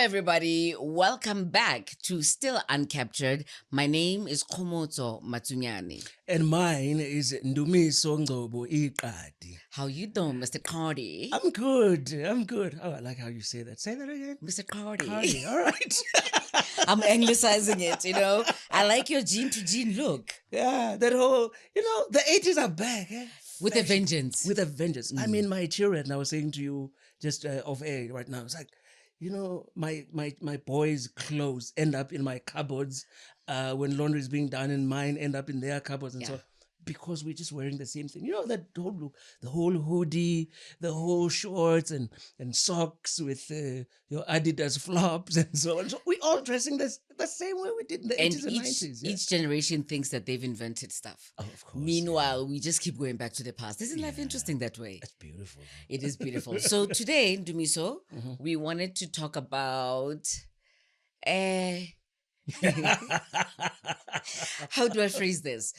everybody. Welcome back to Still Uncaptured. My name is Komotso Matsunyane. And mine is Ndumiso Ngcobo Iqadi. How you doing, Mr. Cardi? I'm good. Oh, I like how you say that. Say that again. Mr. Cardi. Cardi. All right. I'm anglicizing it, I like your jean to jean look. Yeah, that whole, the 80s are back. Eh? With a vengeance. With a vengeance. I mean, my children, I was saying to you just off air right now, it's like, my boys' clothes end up in my cupboards when laundry is being done, and mine end up in their cupboards and so because we're just wearing the same thing. That whole look, the whole hoodie, the whole shorts and socks with your Adidas flops and so on. So we're all dressing the same way we did in the 80s and 90s. Yeah? Each generation thinks that they've invented stuff. Oh, of course. Meanwhile, we just keep going back to the past. Isn't life interesting that way? That's beautiful. It is beautiful. So today, Dumiso, we wanted to talk about... how do I phrase this?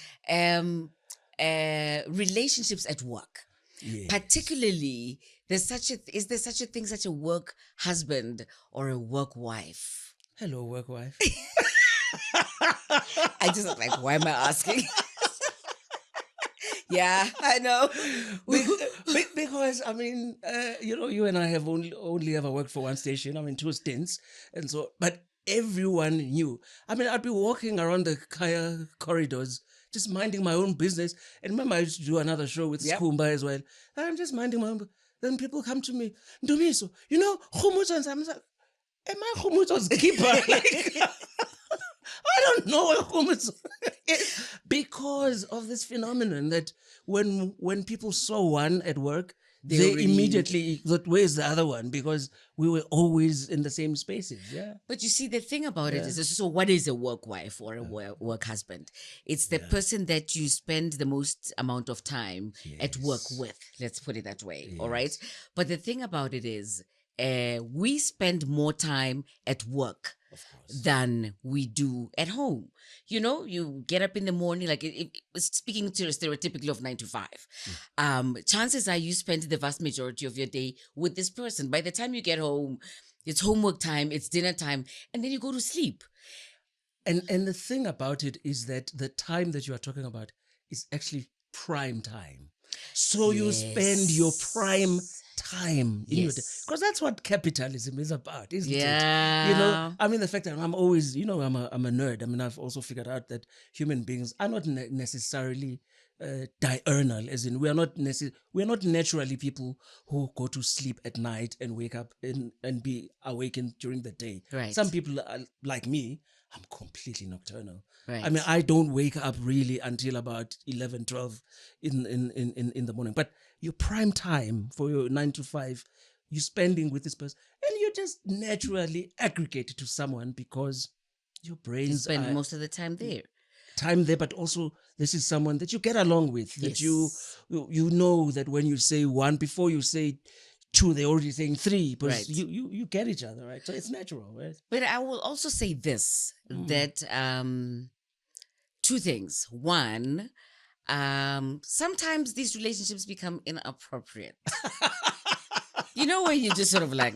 Relationships at work. Yes. Particularly, is there such a thing, such a work husband or a work wife? Hello, work wife. I just like, why am I asking? Yeah, I know. Because I mean, you and I have only ever worked for one station. I mean, 2 stints, and so, but everyone knew. I mean, I'd be walking around the Kaya corridors, just minding my own business. And remember, I used to do another show with Skumba as well. And I'm just minding my own. Then people come to me, Ndumiso, Khumutso, and I'm like, am I Khumutso's keeper? I don't know what Khumutso is. Because of this phenomenon that when people saw one at work, they immediately thought, where's the other one? Because we were always in the same spaces. Yeah. But you see, the thing about it is, so what is a work wife or a work husband? It's the person that you spend the most amount of time at work with. Let's put it that way. All right. But the thing about it is, we spend more time at work than we do at home. You get up in the morning, like speaking to stereotypically of 9 to 5. Chances are you spend the vast majority of your day with this person. By the time you get home, it's homework time, it's dinner time, and then you go to sleep. And the thing about it is that the time that you are talking about is actually prime time. So you spend your prime time in your day, because that's what capitalism is about, isn't it? I mean, the fact that I'm always, I'm a nerd. I mean, I've also figured out that human beings are not necessarily diurnal, as in we're not naturally people who go to sleep at night and wake up and be awakened during the day. Right. Some people are like me. I'm completely nocturnal. Right. I mean, I don't wake up really until about 11, 12 in the morning. But your prime time for your 9 to 5, you're spending with this person, and you're just naturally aggregated to someone because your brains spend most of the time there. But also this is someone that you get along with, that you know that when you say one, before you say 2, they're already saying 3, but you get each other, right? So it's natural, right? But I will also say this, that 2 things. One, sometimes these relationships become inappropriate. When you just sort of like,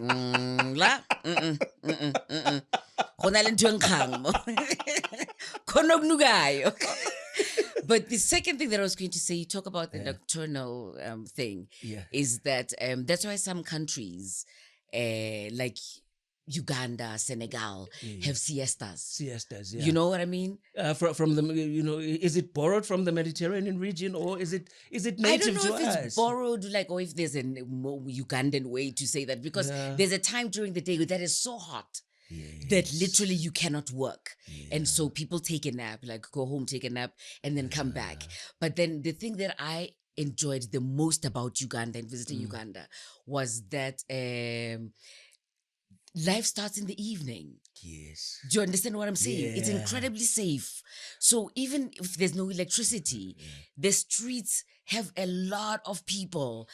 But the second thing that I was going to say, you talk about the nocturnal thing, is that that's why some countries like Uganda, Senegal have siestas. Siestas, yeah. You know what I mean? From the, is it borrowed from the Mediterranean region, or is it native to us? I don't know if it's borrowed, or if there's a more Ugandan way to say that, because there's a time during the day that is so hot. That literally you cannot work. And so people take a nap, like go home, take a nap, and then come back. But then the thing that I enjoyed the most about Uganda and visiting Uganda was that life starts in the evening. Yes. Do you understand what I'm saying? Yeah. It's incredibly safe. So even if there's no electricity, the streets have a lot of people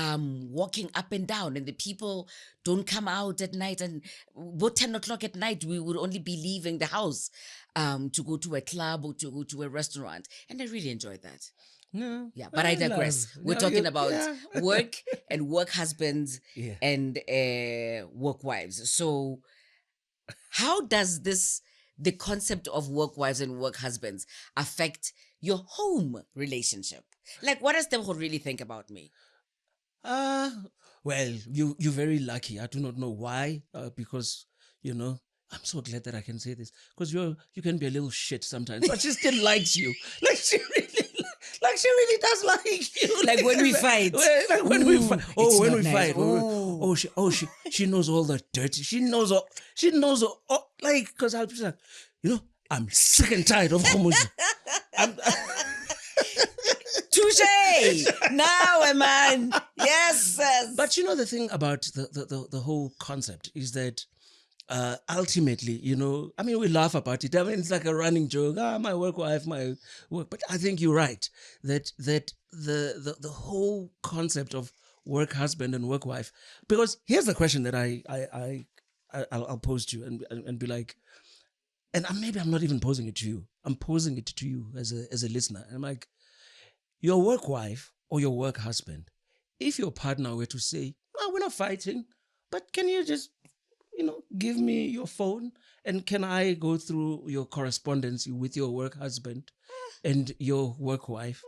walking up and down, and the people don't come out at night. And about 10 o'clock at night, we would only be leaving the house to go to a club or to go to a restaurant. And I really enjoyed that. No. Yeah, but I digress. We're talking about work and work husbands and work wives. So how does the concept of work wives and work husbands affect your home relationship? Like, what does Tebogo really think about me? Uh well, you're very lucky. I do not know why, because you know. I'm so glad that I can say this because you can be a little shit sometimes, but she still likes you. Like she really does like you. Like when we fight. Like when we fight. Oh, it's when not we nice. fight. Oh. She knows all the dirty. She knows all. Like because I'll be like, I'm sick and tired of Homuzi. Touche! Now, man. Yes. But the thing about the whole concept is that ultimately, I mean, we laugh about it. I mean, it's like a running joke. My work wife, my work. But I think you're right that the whole concept of work husband and work wife. Because here's the question that I'll pose to you and be like, and maybe I'm not even posing it to you. I'm posing it to you as a listener. And I'm like, your work wife or your work husband, if your partner were to say, "Oh, we're not fighting, but can you just give me your phone and can I go through your correspondence with your work husband and your work wife?"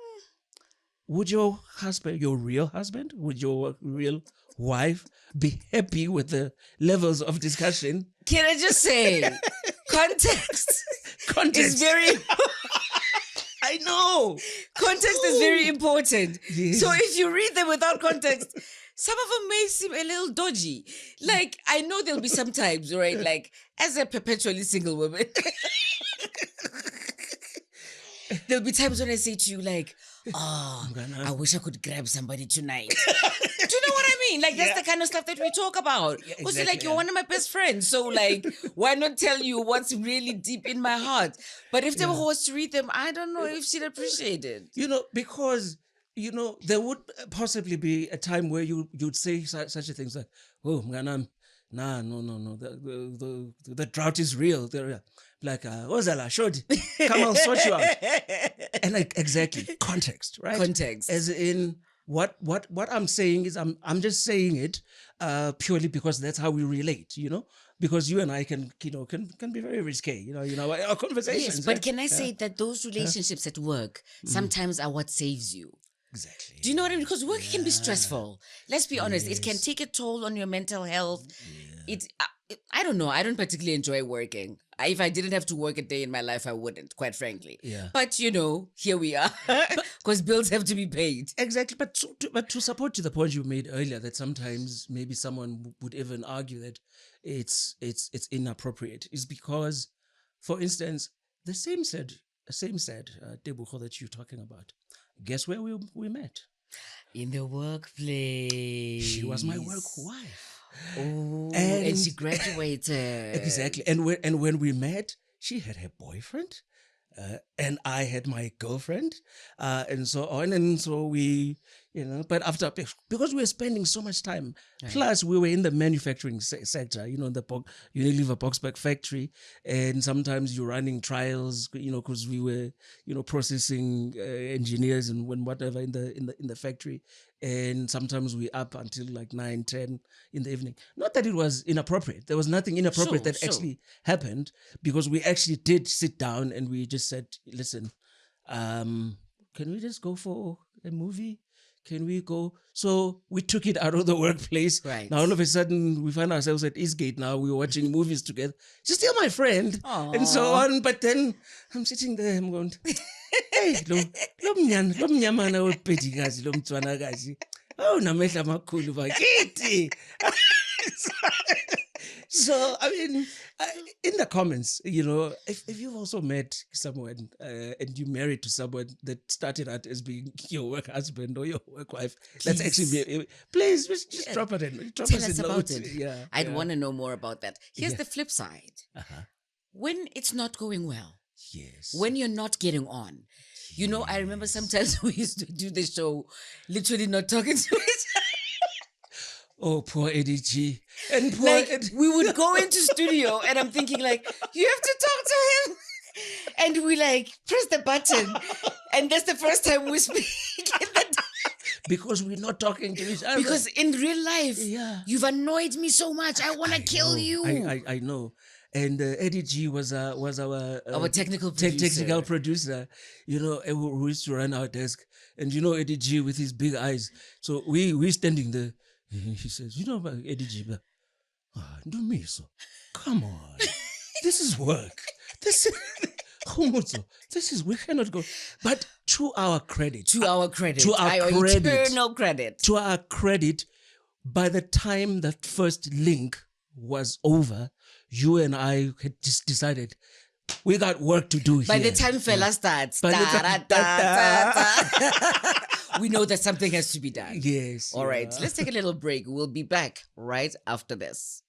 Would your husband, your real husband, would your real wife be happy with the levels of discussion? Can I just say, context is very... I know. Context is very important. Yes. So if you read them without context, some of them may seem a little dodgy. Like, I know there'll be some times, right? Like, as a perpetually single woman, there'll be times when I say to you, like, I wish I could grab somebody tonight. Do you know what I mean? Like, that's the kind of stuff that we talk about. Because you're one of my best friends. So, like, why not tell you what's really deep in my heart? But if there was to read them, I don't know if she'd appreciate it. Because there would possibly be a time where you'd say such a things like, "Oh, Mganam, no, the drought is real." They're like, "Ozala, shodi, come, I'll sort you out." And like exactly context, right? Context, as in what I'm saying is I'm just saying it purely because that's how we relate, because you and I can be very risque, our conversations. Yes, but can I say that those relationships at work sometimes are what saves you? Exactly. Do you know what I mean? Because work can be stressful. Let's be honest. It can take a toll on your mental health. I don't know. I don't particularly enjoy working. If I didn't have to work a day in my life, I wouldn't, quite frankly. Yeah. But, here we are. Because bills have to be paid. Exactly. But to support to the point you made earlier, that sometimes maybe someone would even argue that it's inappropriate, is because, for instance, the same said Tebucho that you're talking about. Guess where we met? In the workplace. She was my work wife. Oh, and she graduated. Exactly. And when we met, she had her boyfriend, and I had my girlfriend, and so on. And so we, but because we were spending so much time, plus we were in the manufacturing sector, in the Unilever Boxback factory, and sometimes you're running trials, because we were, processing engineers and whatever in the factory. And sometimes we up until like 9-10 in the evening. Not that it was inappropriate. There was nothing inappropriate that actually happened, because we actually did sit down and we just said, "Listen, can we just go for a movie? Can we go?" So we took it out of the workplace. Right. Now all of a sudden we find ourselves at Eastgate. Now we were watching movies together. She's still my friend. Aww. And so on. But then I'm sitting there, I'm going, "Hey, lo mnyamana wepedikazi, lo mtswanakazi. Oh, namehla makhulu bakithi." So, I mean, in the comments, if you've also met someone and you married to someone that started out as being your work husband or your work wife, that's actually, please just drop it in. Drop Tell us us a about note. it. Yeah, I'd want to know more about that. Here's the flip side. When it's not going well, yes, when you're not getting on, I remember sometimes we used to do the show literally not talking to each other. Oh, poor Eddie G. And poor we would go into studio and I'm thinking like, you have to talk to him. And we press the button. And that's the first time we speak. Because we're not talking to each other. Because in real life, you've annoyed me so much. I want to kill you. I know. and Eddie G was our technical technical producer. producer. Who used to run our desk, and Eddie G with his big eyes. So we standing there. He says, about Eddie G, but do me so. Come on, this is work. This is. We cannot go. But to our credit, eternal credit, to our credit, by the time that first link was over, you and I had just decided we got work to do here. By the time fella starts, we know that something has to be done. Yes. All right, let's take a little break. We'll be back right after this.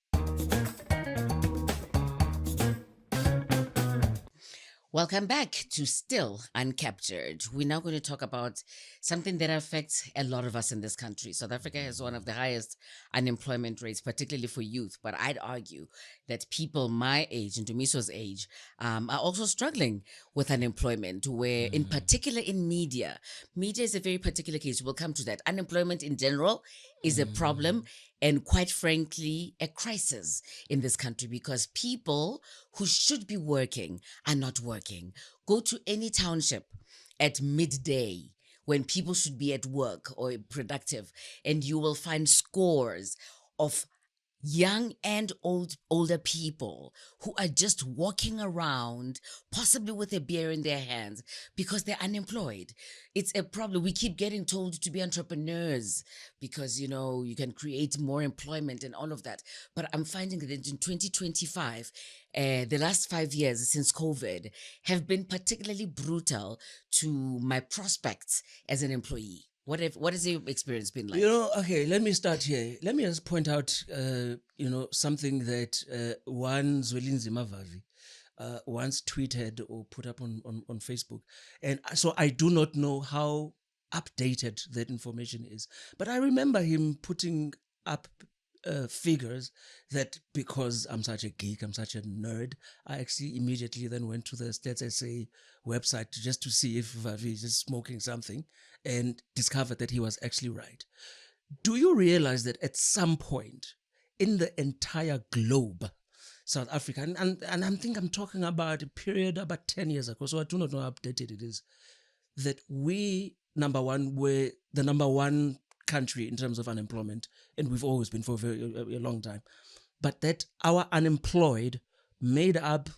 Welcome back to Still Uncaptured. We're now going to talk about something that affects a lot of us in this country. South Africa has one of the highest unemployment rates, particularly for youth. But I'd argue that people my age and Dumiso's age are also struggling with unemployment, where in particular in media is a very particular case. We'll come to that. Unemployment in general is a problem, and quite frankly, a crisis in this country, because people who should be working are not working. Go to any township at midday when people should be at work or productive, and you will find scores of young and older people who are just walking around, possibly with a beer in their hands, because they're unemployed. It's a problem. We keep getting told to be entrepreneurs because, you can create more employment and all of that. But I'm finding that in 2025, the last 5 years since COVID have been particularly brutal to my prospects as an employee. What has your experience been like? Okay, let me start here. Let me just point out, something that one Zwelinzi Mavavi once tweeted or put up on Facebook. And so I do not know how updated that information is. But I remember him putting up figures that, because I'm such a geek, I'm such a nerd, I actually immediately then went to the Stats SA website just to see if Vavi is just smoking something, and discovered that he was actually right. Do you realize that at some point in the entire globe, South Africa, and I'm talking about a period about 10 years ago, so I do not know how updated it is, that we, number one, were the number one country in terms of unemployment, and we've always been for a long time, but that our unemployed made up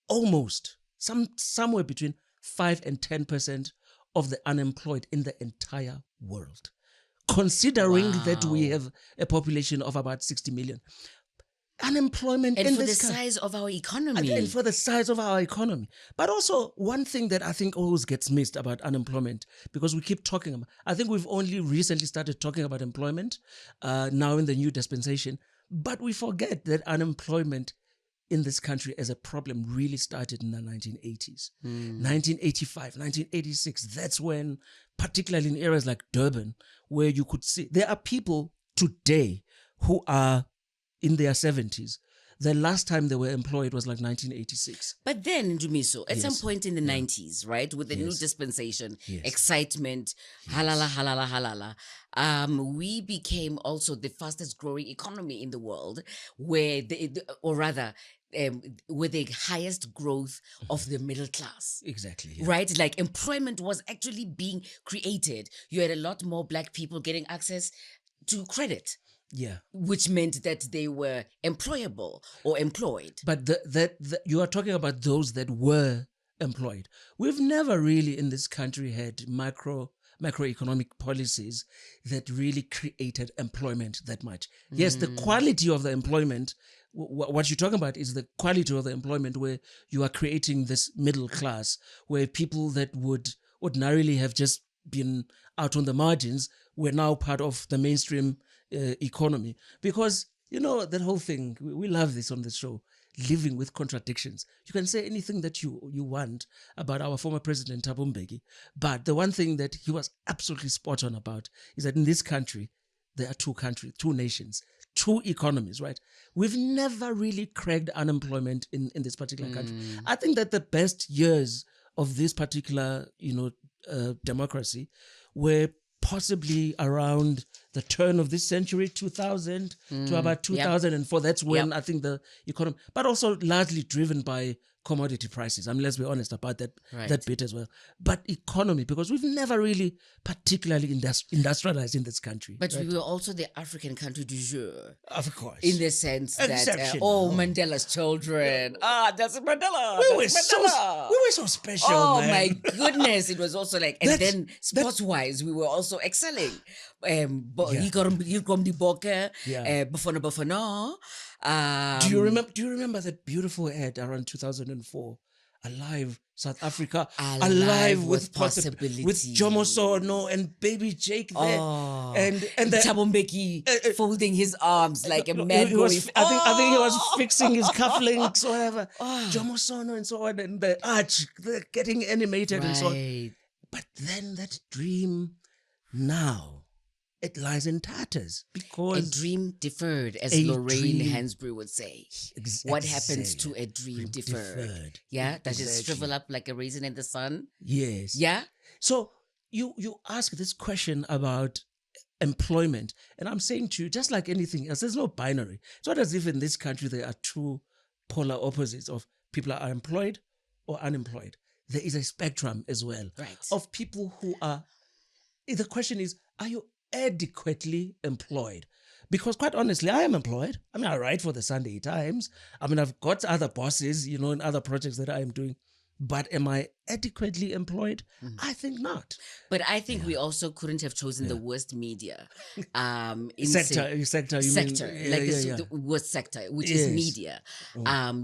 almost somewhere between 5 and 10% of the unemployed in the entire world, considering that we have a population of about 60 million. Unemployment and in for this the size of our economy. And for the size of our economy. But also, one thing that I think always gets missed about unemployment, because we keep talking about, I think we've only recently started talking about employment now in the new dispensation, but we forget that unemployment in this country as a problem really started in the 1980s. 1985, 1986, that's when, particularly in areas like Durban, where you could see, there are people today who are in their 70s. The last time they were employed was like 1986. But then, Dumiso, at some point in the 90s, right, with the new dispensation, excitement, halala, we became also the fastest growing economy in the world, where with the highest growth of the middle class. Exactly. Right? Like employment was actually being created. You had a lot more Black people getting access to credit. Yeah, which meant that they were employable or employed. But you are talking about those that were employed. We've never really in this country had macroeconomic policies that really created employment that much. Yes, the quality of the employment, what you're talking about is the quality of the employment where you are creating this middle class, where people that would ordinarily have just been out on the margins were now part of the mainstream economy. Because, that whole thing, we love this on the show, living with contradictions. You can say anything that you want about our former president, Thabo Mbeki, but the one thing that he was absolutely spot on about is that in this country, there are two nations, two economies, right? We've never really cracked unemployment in this particular country. I think that the best years of this particular, democracy were possibly around the turn of this century, 2000 to about 2004. That's when I think the economy, but also largely driven by commodity prices. I mean, let's be honest about that bit as well. But economy, because we've never really particularly industrialized in this country. But we were also the African country du jour. Of course. In the sense that, Mandela's children. That's Mandela. We were so special, man. My goodness. It was also like, and then sports-wise, we were also excelling. Bafana. Do you remember that beautiful ad around 2004? Alive South Africa, alive with possibilities, with Jomo Sono and baby Jake there, and the Thabo Mbeki folding his arms like a man. I think he was fixing his cufflinks or whatever. Jomo Sono and so on, and the arch getting animated and so on. But then that dream now. It lies in tatters because a dream deferred, as Lorraine Hansberry would say. What happens to a dream deferred? Yeah, does it shrivel up like a raisin in the sun? Yes. Yeah. So you ask this question about employment, and I'm saying to you, just like anything else, there's no binary. It's not as if in this country there are two polar opposites of people are employed or unemployed. There is a spectrum as well of people who are. The question is, are you adequately employed? Because quite honestly, I am employed. I mean, I write for the Sunday Times. I mean, I've got other bosses, in other projects that I am doing. But am I adequately employed? I think not. But I think we also couldn't have chosen the worst media. Sector, the worst sector, which is media.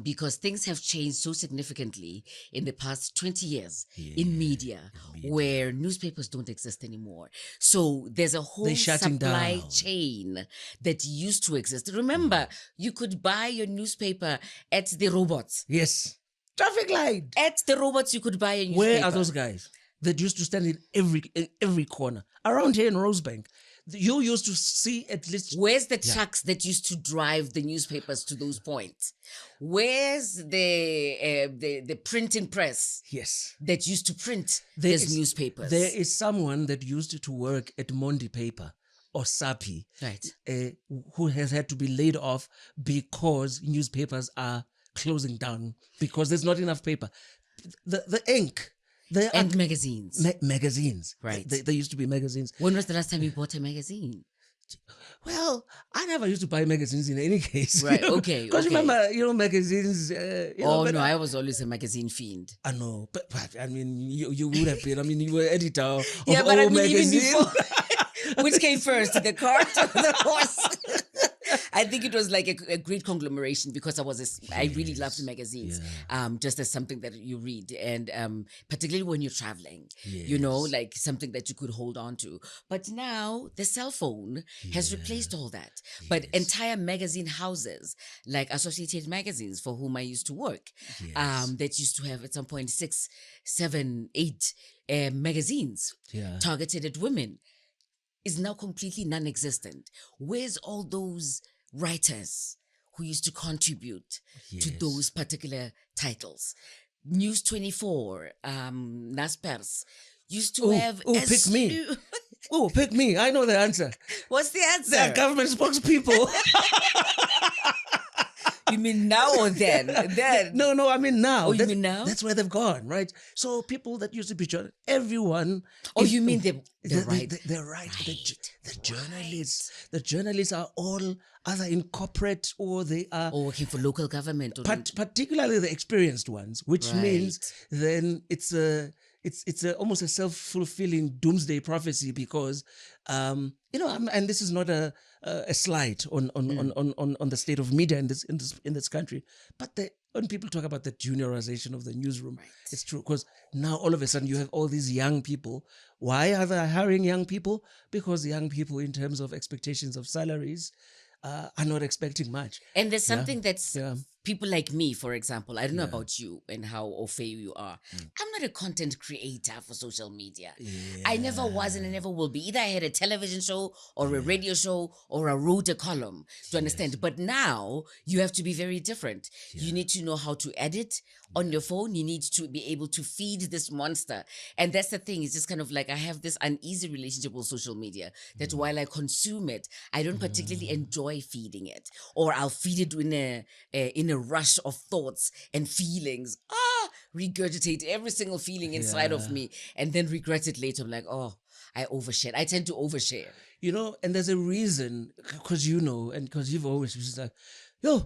Because things have changed so significantly in the past 20 years in media, where newspapers don't exist anymore. So there's a whole supply chain that used to exist. Remember, you could buy your newspaper at the robots. Yes. Traffic light. At the robots, you could buy a newspaper. Where are those guys that used to stand in every corner? Around here in Rosebank, you used to see at least... Where's the trucks that used to drive the newspapers to those points? Where's the printing press? Yes. That used to print these newspapers? There is someone that used to work at Mondi Paper or Sapi, who has had to be laid off because newspapers are closing down because there's not enough paper. The ink. And magazines. Magazines. Right. There used to be magazines. When was the last time you bought a magazine? Well, I never used to buy magazines in any case. Right, okay. Because remember, magazines... I was always a magazine fiend. I know, but I mean, you would have been. I mean, you were editor of magazine. Even before, which came first, the cart or the horse? I think it was like a great conglomeration because I really loved magazines, just as something that you read, and particularly when you're traveling, like something that you could hold on to. But now the cell phone has replaced all that. But entire magazine houses, like Associated Magazines, for whom I used to work, that used to have at some point 6, 7, 8 magazines targeted at women, is now completely non-existent. Where's all those writers who used to contribute to those particular titles? News 24, Naspers used to have... pick me. Pick me. I know the answer. What's the answer? They're government spokespeople. You mean now or then? No, I mean now. Oh, you mean now? That's where they've gone, right? So people that used to be everyone... Oh, you mean they're right. They're right. The journalists. The journalists are all either in corporate or they are... Or working for local government. Particularly the experienced ones, which means then it's almost a self-fulfilling doomsday prophecy because, and this is not a slight on the state of media in this country, but when people talk about the juniorization of the newsroom, it's true because now all of a sudden you have all these young people. Why are they hiring young people? Because young people, in terms of expectations of salaries, are not expecting much. And there's something that's people like me, for example, I don't know Yeah. about you and how au fait you are. I'm not a content creator for social media. Yeah. I never was and I never will be. Either I had a television show or a radio show or I wrote a column to understand. But now you have to be very different. You need to know how to edit on your phone. You need to be able to feed this monster. And that's the thing. It's just kind of like I have this uneasy relationship with social media that while I consume it, I don't particularly enjoy feeding it, or I'll feed it in a rush of thoughts and feelings. Regurgitate every single feeling inside of me and then regret it later. I'm like, oh, I overshare. I tend to overshare. You know, and there's a reason, because you know, and because you've always been like, yo,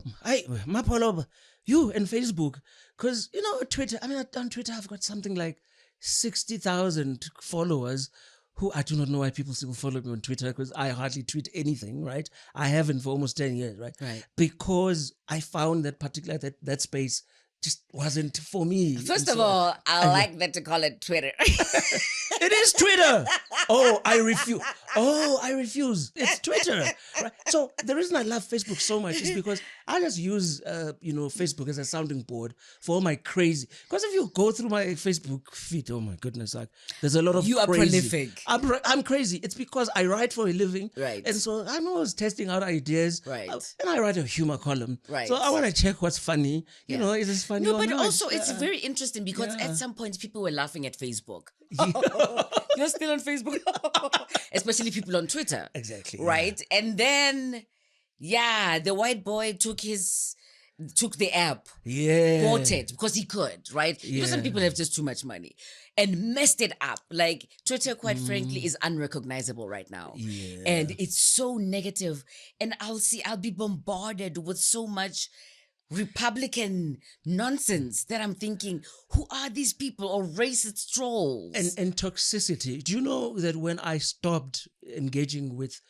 my polo, you and Facebook, because, you know, Twitter, I mean, on Twitter, I've got something like 60,000 followers who I do not know why people still follow me on Twitter, because I hardly tweet anything, right? I haven't for almost 10 years, right? Right. Because I found that particular, that space just wasn't for me. First And of so all, I like that to call it Twitter. it is Twitter. Oh, I refuse. Oh, I refuse. It's Twitter. Right? So the reason I love Facebook so much is because I just use, Facebook as a sounding board for all my crazy. Because if you go through my Facebook feed, oh my goodness, like there's a lot of You are crazy. prolific. I'm crazy. It's because I write for a living, Right. And so I'm always testing out ideas, Right. And I write a humor column, Right. So I want to check what's funny. You know, is this funny? No, or but not? also it's very interesting because Yeah. at some point people were laughing at Facebook. You're still on Facebook, especially people on Twitter. Exactly. Right. And then, the white boy took the app, bought it because he could, right? You know, some people have just too much money and messed it up. Like Twitter, quite frankly, is unrecognizable right now. And it's so negative. And I'll be bombarded with so much Republican nonsense that I'm thinking, who are these people, or racist trolls? And toxicity. Do you know that when I stopped engaging with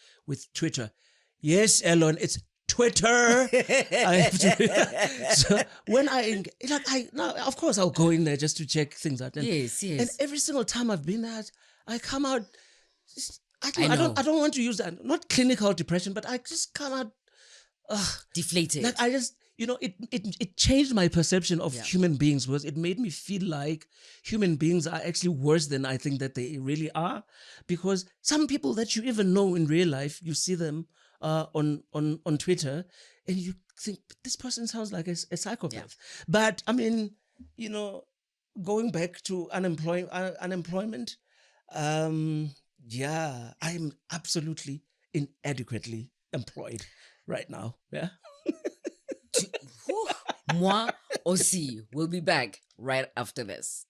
Twitter, yes, Elon, it's Twitter. I have to, so when now of course I'll go in there just to check things out. And, Yes. And every single time I've been there, I come out. I know. don't want to use that. Not clinical depression, but I just come out Deflated. like I just. You know, it changed my perception of human beings, because it made me feel like human beings are actually worse than I think that they really are. Because some people that you even know in real life, you see them on Twitter, and you think this person sounds like a psychopath. But I mean, you know, going back to unemployment, I'm absolutely inadequately employed right now. Yeah. Moi aussi. We'll be back right after this.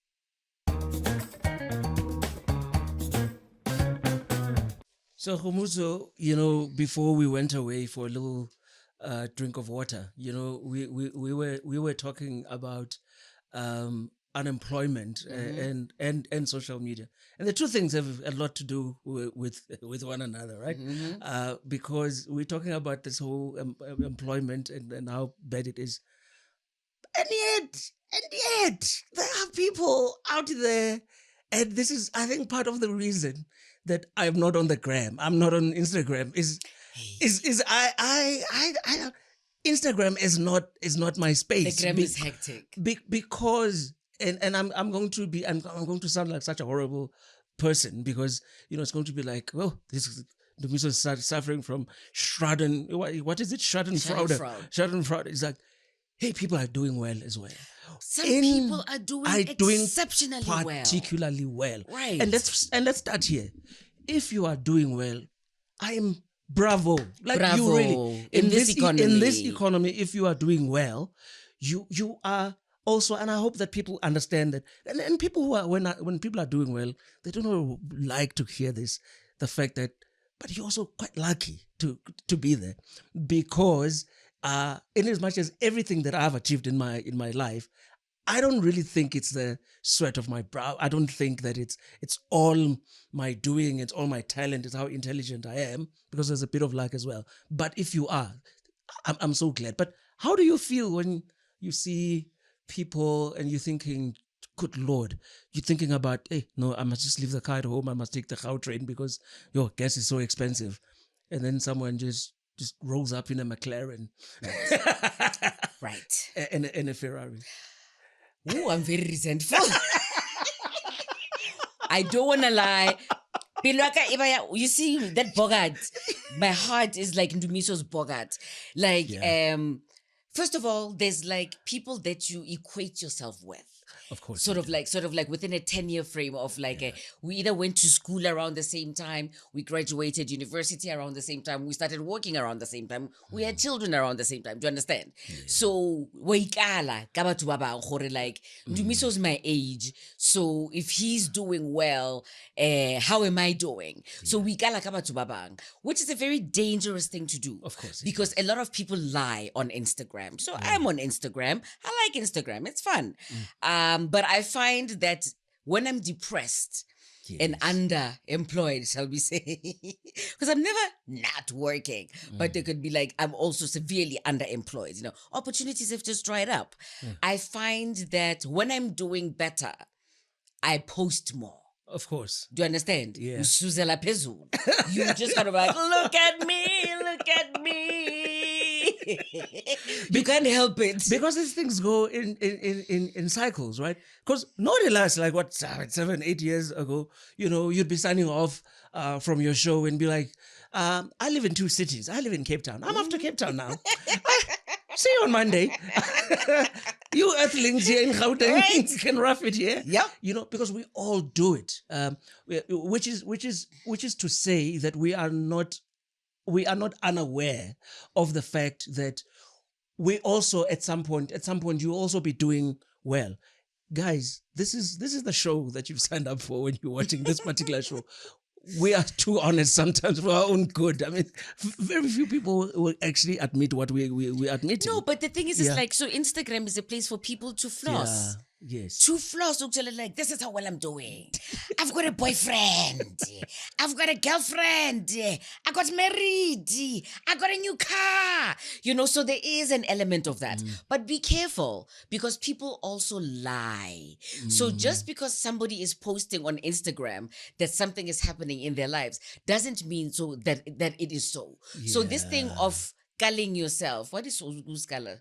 So Khumuzo, you know, before we went away for a little drink of water, you know, we were talking about unemployment and social media, and the two things have a lot to do with one another, right? Because we're talking about this whole employment and how bad it is, and yet there are people out there, and this is, I think, part of the reason that I'm not on the gram, I'm not on Instagram, is I Instagram is not my space. The gram is hectic. Because and I'm going to sound like such a horrible person, because you know it's going to be like, well, this is the person suffering from Schaden. What is it? Schadenfreude. It's like, hey, people are doing well as well. Some people are doing exceptionally particularly well. Right. And let's start here. If you are doing well, I am bravo. Like Bravo. you really In this economy. In this economy, if you are doing well, you are also, and I hope that people understand that. And people who are when people are doing well, they don't like to hear this. The fact that, but you're also quite lucky to be there, because in as much as everything that I've achieved in my life, I don't really think it's the sweat of my brow. I don't think that it's all my doing, it's all my talent, it's how intelligent I am, because there's a bit of luck as well. But if you are, I'm so glad. But how do you feel when you see people and you're thinking, good Lord, you're thinking about, hey, no, I must just leave the car at home, I must take the cow train because your gas is so expensive. And then someone just just rolls up in a McLaren. Right. And a Ferrari. Oh, I'm very resentful. I don't want to lie. You see that Bogart, my heart is like Ndumiso's Bogart. Like, first of all, there's like people that you equate yourself with. Of course. Sort of like within a 10-year frame of like we either went to school around the same time, we graduated university around the same time, we started working around the same time, we had children around the same time. Do you understand? So waikala ka batho ba bang gore like Ndumiso's my age, so if he's doing well, how am I doing? So we kala ka batho ba bang, which is a very dangerous thing to do. Of course. Because a lot of people lie on Instagram. So I'm on Instagram. I like Instagram. It's fun. But I find that when I'm depressed and underemployed, shall we say, because I'm never not working, but they could be like, I'm also severely underemployed. You know, opportunities have just dried up. I find that when I'm doing better, I post more. Of course. Do you understand? Yeah. You just kind of like, look at me. You can't help it. Because these things go in cycles, right? Because not last like what 7, 8 years ago, you know, you'd be signing off from your show and be like, I live in 2 cities. I live in Cape Town. I'm off to Cape Town now. See you on Monday. You earthlings here in Gauteng can rough it here. Yeah. You know, because we all do it. Which is to say that we are not unaware of the fact that we also at some point you also be doing well. Guys, this is the show that you've signed up for when you're watching this particular show. We are too honest sometimes for our own good. I mean, very few people will actually admit what we admit. No, but the thing is, it's like, so Instagram is a place for people to floss. Yeah. Yes. To floss, to tell it like, this is how well I'm doing. I've got a boyfriend. I've got a girlfriend. I got married. I got a new car. You know, so there is an element of that. But be careful because people also lie. So just because somebody is posting on Instagram that something is happening in their lives doesn't mean so that it is so. So this thing of scaling yourself, what is scala?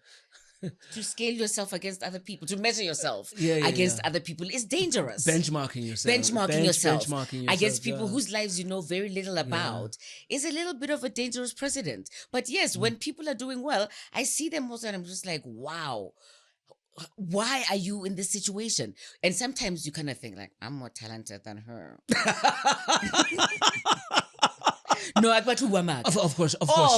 To scale yourself against other people, to measure yourself against other people is dangerous. Benchmarking yourself. Benchmarking yourself against people yeah. whose lives you know very little about is a little bit of a dangerous precedent. But yes, when people are doing well, I see them also and I'm just like, wow, why are you in this situation? And sometimes you kind of think like, I'm more talented than her. No, of course.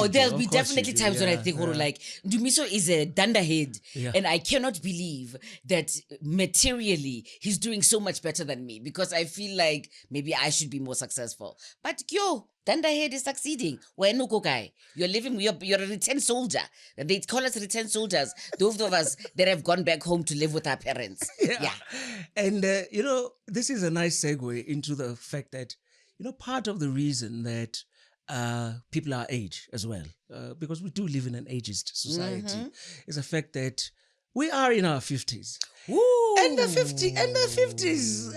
There'll be definitely times when I think, like, Ndumiso is a dunderhead, and I cannot believe that materially he's doing so much better than me because I feel like maybe I should be more successful. But dunderhead is succeeding. You're living, you're a returned soldier. They call us returned soldiers. Those of us that have gone back home to live with our parents. Yeah. And, you know, this is a nice segue into the fact that, you know, part of the reason that people our age as well, because we do live in an ageist society, is the fact that we are in our 50s. Ooh. And the 50s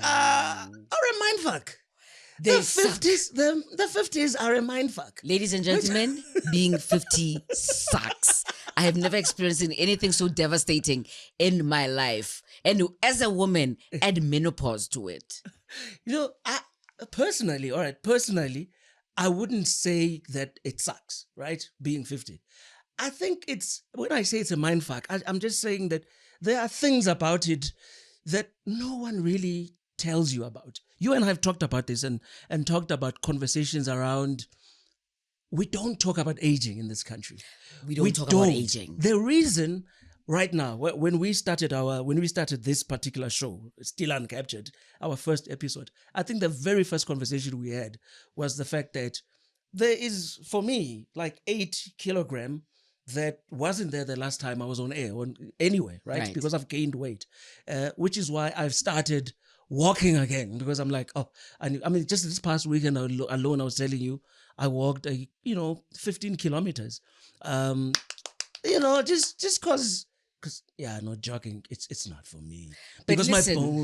are a mindfuck. The 50s are a mindfuck. Ladies and gentlemen, being 50 sucks. I have never experienced anything so devastating in my life. And as a woman, add menopause to it. You know, personally, I wouldn't say that it sucks, right? Being 50. I think when I say it's a mindfuck, I'm just saying that there are things about it that no one really tells you about. You and I have talked about this and talked about conversations around, we don't talk about aging in this country. We don't talk about aging. The reason right now, when we started this particular show, Still Uncaptured, our first episode, I think the very first conversation we had was the fact that there is, for me, like 8 kilogram that wasn't there the last time I was on air anyway, right? Because I've gained weight, which is why I've started walking again, because I'm like, I mean, just this past weekend alone, I was telling you, I walked, 15 kilometers, just cause not jogging. It's not for me, because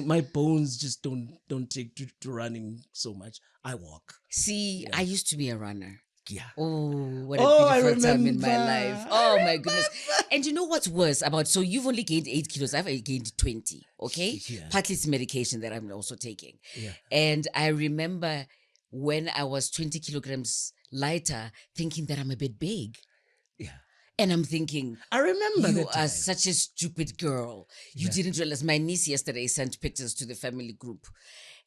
my bones just don't take to running so much. I walk. See, I used to be a runner. Yeah. Oh, what a I beautiful time in my remember. life. Oh my goodness. And you know what's worse about, so you've only gained 8 kilos. I've gained 20. Okay. Yeah. Partly it's medication that I'm also taking. Yeah. And I remember when I was 20 kilograms lighter, thinking that I'm a bit big. Yeah. And I'm thinking, I remember you that are time. such a stupid girl. You Yeah. didn't realize. My niece yesterday sent pictures to the family group.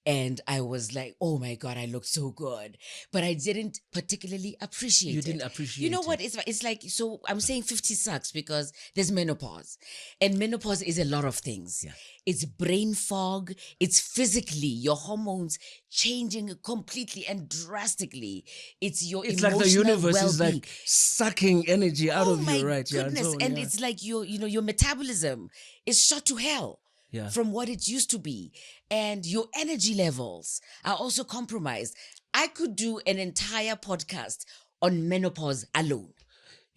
And I was like, oh my God, I look so good. But I didn't particularly appreciate it. You didn't appreciate You know what? it. It's like, so I'm saying 50 sucks because there's menopause. And menopause is a lot of things. Yeah. It's brain fog. It's physically, your hormones changing completely and drastically. It's your It's emotional like the universe well-being. is like sucking energy out of you, right? Goodness. Yeah. And it's like your metabolism is shot to hell. Yeah. From what it used to be. And your energy levels are also compromised. I could do an entire podcast on menopause alone.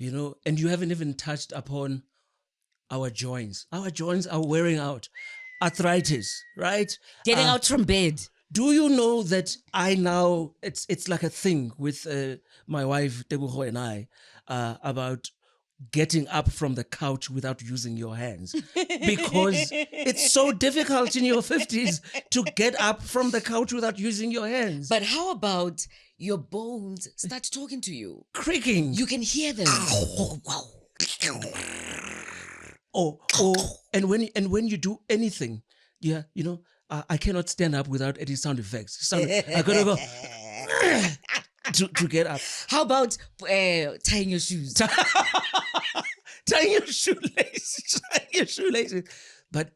And you haven't even touched upon our joints. Our joints are wearing out. Arthritis, right? Getting out from bed. Do you know that I now, it's like a thing with my wife, Tebuho, and I, about getting up from the couch without using your hands, because it's so difficult in your 50s to get up from the couch without using your hands. But how about your bones start talking to you? Creaking. You can hear them. And when you do anything, I cannot stand up without any sound effects. I gotta go to get up. How about tying your shoes? Tying your shoelaces. But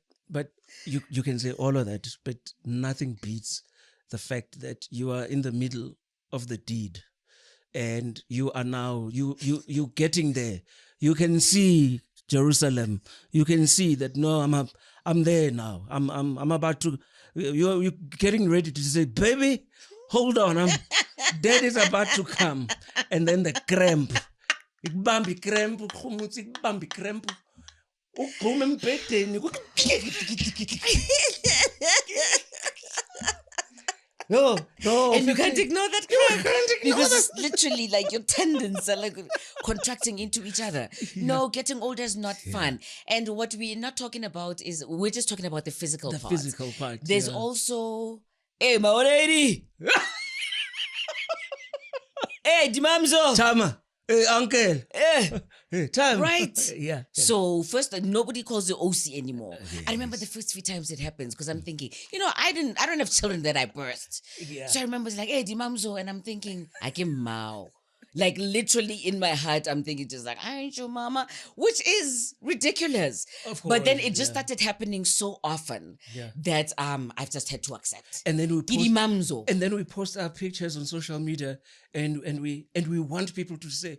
you can say all of that, but nothing beats the fact that you are in the middle of the deed, and you are now you getting there. You can see Jerusalem. You can see that. No, I'm there now. I'm about to. You're getting ready to say, baby, hold on. Dad is about to come, and then the cramp. Ikubambi cramp, ukhumutsi ikubambi cramp. Ugqume embhedeni. No. And you can't ignore that cramp because it's literally like your tendons are like contracting into each other. Yeah. No, getting older is not fun. And what we're not talking about is, we're just talking about the physical part. The physical part. There's also, hey, my old lady. Hey, Dimamzo. Tama. Hey, uncle. Hey, time. Right. Yeah. So first, nobody calls you OC anymore. Yes. I remember the first few times it happens because I'm thinking, I don't have children that I birthed. Yeah. So I remember it's like, hey, Dimamzo. And I'm thinking, I can Mao. Like literally in my heart, I'm thinking just like, I ain't your mama, which is ridiculous. Of course, but then it just started happening so often that I've just had to accept. And then we post our pictures on social media, and we want people to say,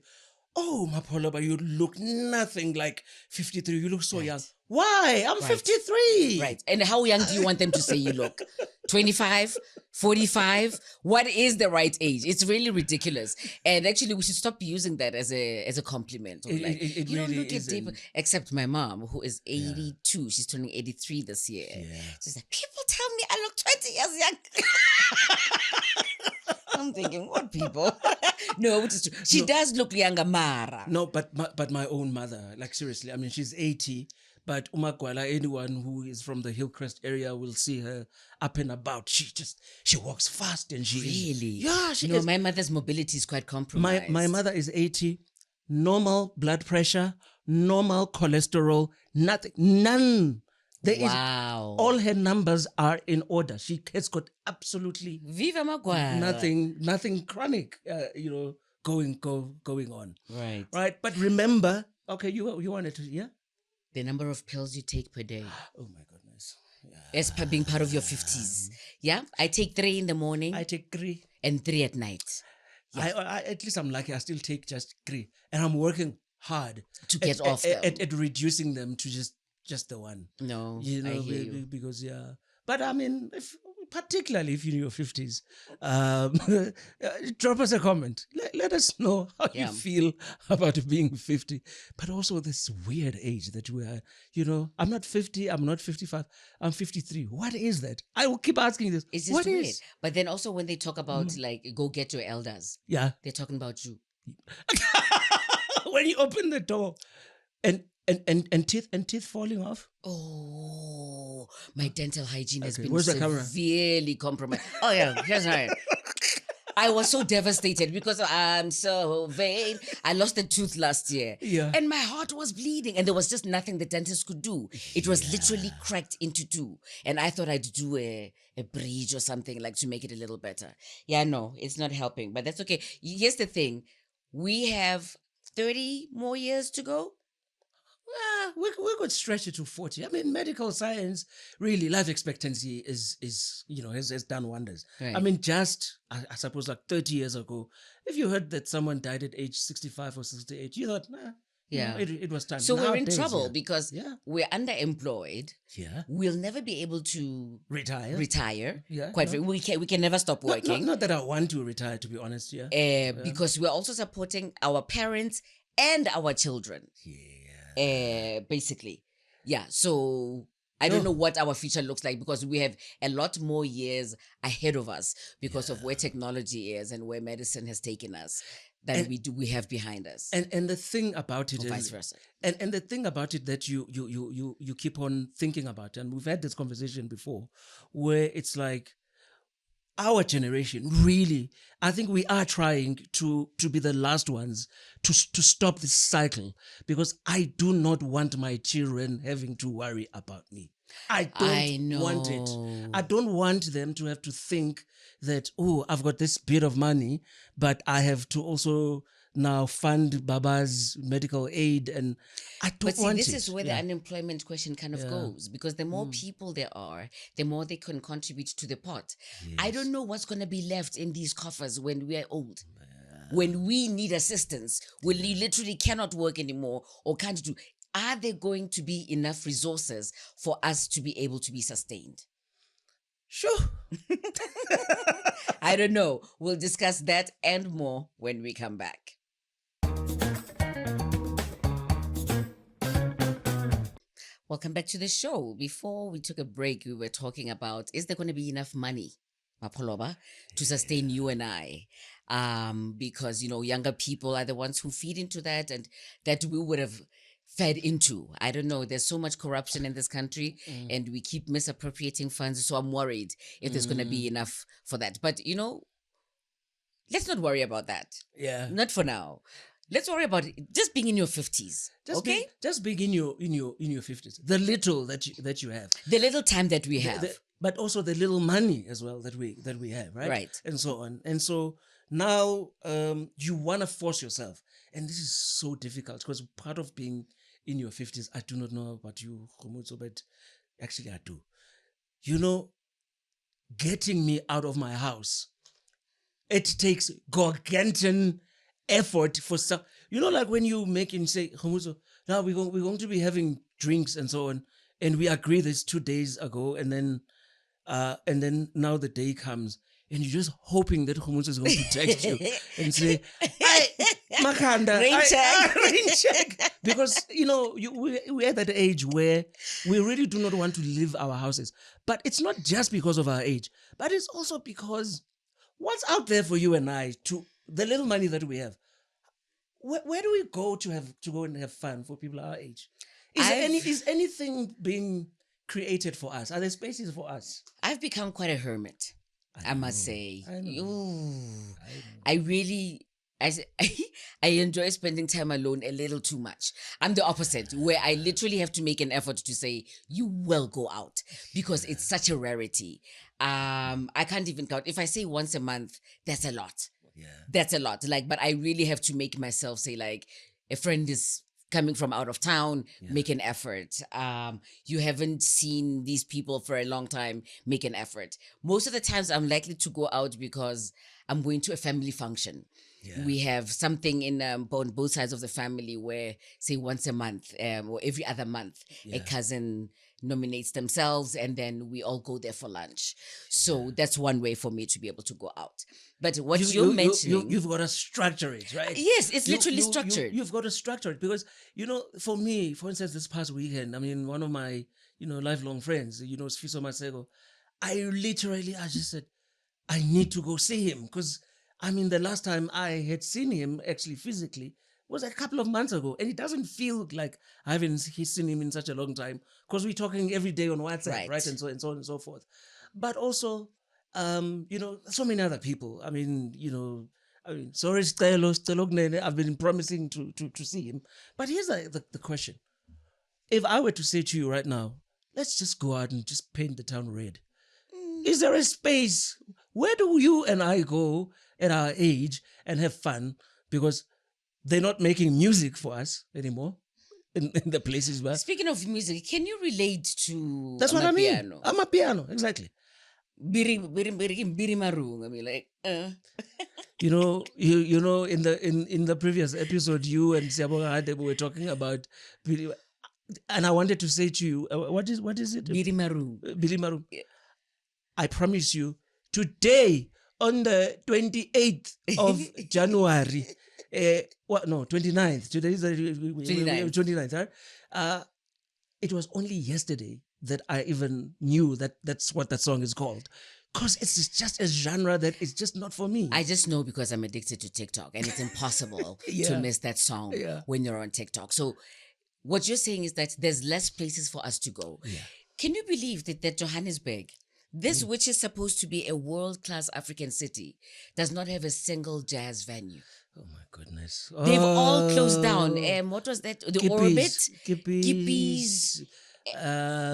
oh, Mapoloba, you look nothing like 53. You look so young. Why? I'm 53. Right. And how young do you want them to say you look? 25? 45? What is the right age? It's really ridiculous. And actually, we should stop using that as a compliment. Or like, it you really don't look at isn't. deep. Except my mom, who is 82. Yeah. She's turning 83 this year. Yeah. She's like, people tell me I look 20 years young. I'm thinking, what people? No, which is true. She does look younger, Mara. No, but my own mother, like seriously, I mean, she's 80. But Umakwala, anyone who is from the Hillcrest area will see her up and about. She walks fast, and she really. She is. My mother's mobility is quite compromised. My mother is 80, normal blood pressure, normal cholesterol, none. All her numbers are in order. She has got absolutely Viva Magwala. nothing chronic, going on. Right. But remember, okay, you wanted to, yeah. The number of pills you take per day. Oh my goodness. Yeah. As per being part of your 50s. Yeah? I take 3 in the morning. I take 3. And 3 at night. Yeah. I at least I'm lucky. I still take just 3. And I'm working hard to get off them. At reducing them to just the one. No, I hear you. Because, But I mean, particularly if you're in your 50s, drop us a comment. Let us know how you feel about being 50. But also this weird age that we are, I'm not 50, I'm not 55, I'm 53. What is that? I will keep asking this. It's just weird. But then also when they talk about like, go get your elders. Yeah. They're talking about you. when you open the door, and teeth falling off. Oh, my dental hygiene has Okay, been where's the camera? severely compromised. Oh yeah, here's right. I was so devastated because I'm so vain. I lost a tooth last year. Yeah. And my heart was bleeding. And there was just nothing the dentist could do. It was literally cracked into two. And I thought I'd do a bridge or something like to make it a little better. Yeah, no, it's not helping. But that's okay. Here's the thing. We have 30 more years to go. We could stretch it to 40. I mean, medical science, really, life expectancy is has done wonders. Right. I mean, just, I suppose, like 30 years ago, if you heard that someone died at age 65 or 68, you thought, nah, Yeah. it was time. So we're in Nowadays, trouble because Yeah. we're underemployed. Yeah. We'll never be able to Retire. Yeah, Quite no. we can never stop working. Not that I want to retire, to be honest. Yeah. Because we're also supporting our parents and our children. Basically. Yeah. So I don't know what our future looks like because we have a lot more years ahead of us because of where technology is and where medicine has taken us than we have behind us. And the thing about it or is, vice versa. And the thing about it that you keep on thinking about, and we've had this conversation before, where it's like our generation, really, I think we are trying to be the last ones to stop this cycle, because I do not want my children having to worry about me. I don't want it. I don't want them to have to think that, oh, I've got this bit of money, but I have to also now fund Baba's medical aid, and I don't want it. This is where the unemployment question kind of goes, because the more people there are, the more they can contribute to the pot. Yes. I don't know what's going to be left in these coffers when we are old. When we need assistance, when we literally cannot work anymore or can't do. Are there going to be enough resources for us to be able to be sustained? Sure. I don't know. We'll discuss that and more when we come back. Welcome back to the show. Before we took a break, we were talking about, is there going to be enough money, Mapoloba, to sustain you and I? Because, younger people are the ones who feed into that, and that we would have fed into. I don't know. There's so much corruption in this country and we keep misappropriating funds. So I'm worried if there's going to be enough for that. But, let's not worry about that. Yeah. Not for now. Let's worry about it. Just being in your 50s. Okay? Just being in your 50s. The little that you have. The little time that we have. But also the little money as well that we have, right? Right. And so on. And so now you want to force yourself. And this is so difficult because part of being in your 50s, I do not know about you, Khomotso, but actually I do. Getting me out of my house, it takes gargantuan effort for some. Like when you make and say, Khomotso, now we're going to be having drinks and so on, and we agree this 2 days ago, and then now the day comes, and you're just hoping that Khomotso is going to text you and say, "Hey, Makanda, rain check," because we're at that age where we really do not want to leave our houses. But it's not just because of our age, but it's also because what's out there for you and I, to the little money that we have. Where do we go to go and have fun for people our age? Is anything being created for us? Are there spaces for us? I've become quite a hermit, I must say. I know. I really, I enjoy spending time alone a little too much. I'm the opposite, where I literally have to make an effort to say, you will go out, because it's such a rarity. I can't even count. If I say once a month, that's a lot. Yeah. That's a lot. But I really have to make myself say, a friend is coming from out of town, make an effort. You haven't seen these people for a long time, make an effort. Most of the times I'm likely to go out because I'm going to a family function. Yeah. We have something on both sides of the family where, say, once a month or every other month, a cousin nominates themselves and then we all go there for lunch. So that's one way for me to be able to go out. But what you're mentioning... You've got to structure it, right? Yes, it's literally structured. You've got to structure it because, for me, for instance, this past weekend, one of my, lifelong friends, Sfiso Masego, I just said, I need to go see him because I mean, the last time I had seen him actually physically was a couple of months ago, and it doesn't feel like I haven't seen him in such a long time because we're talking every day on WhatsApp, right? And so on and so forth. But also, so many other people. I mean, sorry, Stelo, I've been promising to see him. But here's the question: if I were to say to you right now, let's just go out and just paint the town red. Is there a space? Where do you and I go at our age and have fun? Because they're not making music for us anymore in the places where. Speaking of music, can you relate to That's what I mean. piano? I'm a piano, exactly. Biri marung. I mean, like. In the previous episode, you and Siabonga Hadebe were talking about, and I wanted to say to you, what is it? Biri marung. Biri marung. I promise you, today on the 28th of January, 29th. Today is the 29th, right? It was only yesterday that I even knew that that's what that song is called. Because it's just a genre that is just not for me. I just know because I'm addicted to TikTok, and it's impossible to miss that song when you're on TikTok. So what you're saying is that there's less places for us to go. Yeah. Can you believe that Johannesburg, this which is supposed to be a world-class African city, does not have a single jazz venue? Oh my goodness. They've all closed down. What was that? The Orbit? Gippies.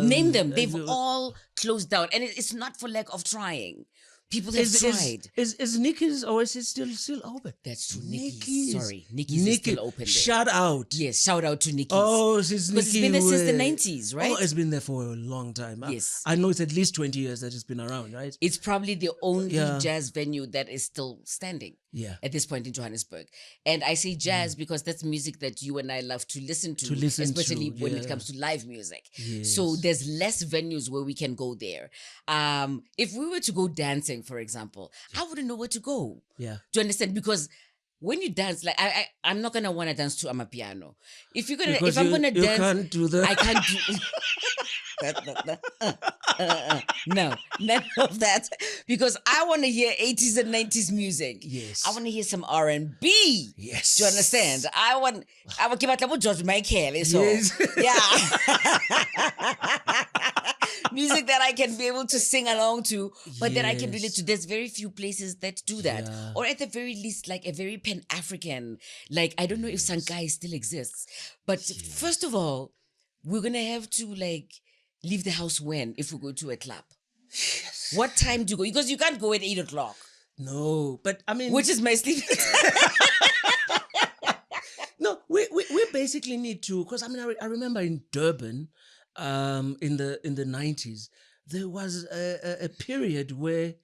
Name them. They've all closed down. And it's not for lack of trying. People have tried. Is Nikki's Oasis still open? That's true. Nikki's is still open there. Shout out. Yes, shout out to Nikki's. Oh, since Nikki. Because it's been there since the 90s, right? Oh, it's been there for a long time. Yes. I know it's at least 20 years that it's been around, right? It's probably the only jazz venue that is still standing at this point in Johannesburg. And I say jazz because that's music that you and I love to listen to, especially when it comes to live music. Yes. So there's less venues where we can go there. If we were to go dancing, for example, I wouldn't know where to go. Yeah. Do you understand? Because when you dance, like I'm not gonna want to dance to amapiano. If I'm gonna dance, you can't do that. I can't do. No, none of that. Because I want to hear 80s and 90s music. Yes. I want to hear some R&B. Yes. Do you understand? I want give out George Michael. So Yes. music that I can be able to sing along to, but that I can relate Yes. to. There's very few places that do that. Yeah. Or at the very least, like a very Pan-African, like I don't know if Sankai still exists. But first of all, we're going to have to leave the house if we go to a club. Yes. What time do you go? Because you can't go at 8 o'clock. No, but I mean... Which is my sleep time. No, we basically need to, because I mean, I remember in Durban, in the 90s, there was a period where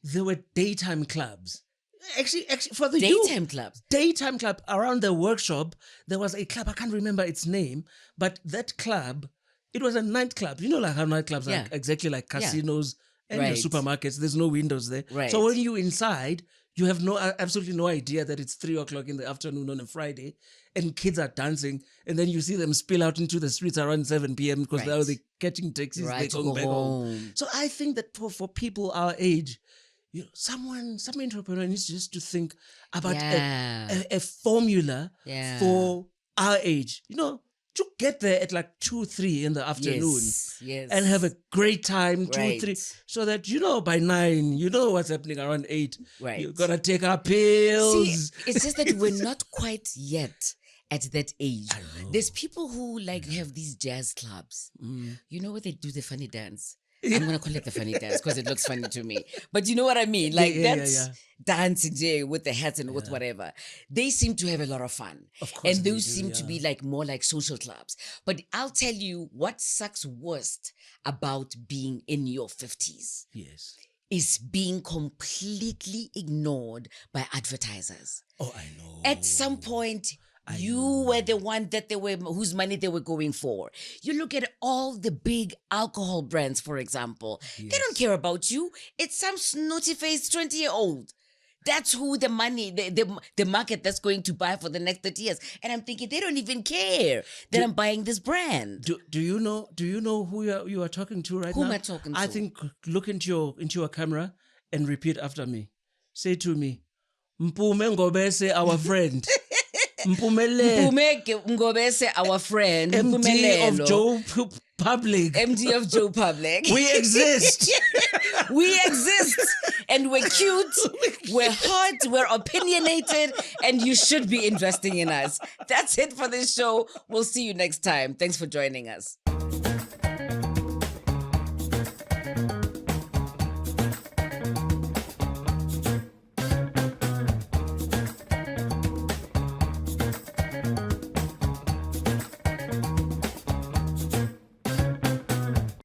there were daytime clubs. Actually, for the Daytime clubs. Daytime club around the workshop. There was a club. I can't remember its name, but that club, it was a nightclub. You know, like how nightclubs are exactly like casinos and your supermarkets. There's no windows there. Right. So when you're inside, you have absolutely no idea that it's 3 o'clock in the afternoon on a Friday, and kids are dancing, and then you see them spill out into the streets around 7 p.m. because now they're catching taxis. They're going back home. So I think that for people our age, some entrepreneur needs just to think about a formula for our age. To get there at 2, 3 in the afternoon and have a great time, 2, 3, so that by 9, what's happening around 8. Right. You're gonna take our pills. See, it's just that we're not quite yet at that age. There's people who have these jazz clubs. You know where they do the funny dance? I'm going to call it the funny dance because it looks funny to me. But you know what I mean? Dancing with the hats and with whatever. They seem to have a lot of fun. Of course. And those seem to be more like social clubs. But I'll tell you what sucks worst about being in your 50s. Yes. Is being completely ignored by advertisers. Oh, I know. At some point, you were the one whose money they were going for. You look at all the big alcohol brands, for example. Yes. They don't care about you. It's some snooty-faced 20-year-old. That's who the money, the market that's going to buy for the next 30 years. And I'm thinking they don't even care that I'm buying this brand. Do you know who you are talking to right now? Who am I talking to? I think look into your camera and repeat after me. Say to me, Mpume Ngobese, our friend. Mpumele, Ngobese, our friend. MD of Joe Public. MD of Joe Public. We exist. We exist. And we're cute, we're hot, we're opinionated, and you should be investing in us. That's it for this show. We'll see you next time. Thanks for joining us.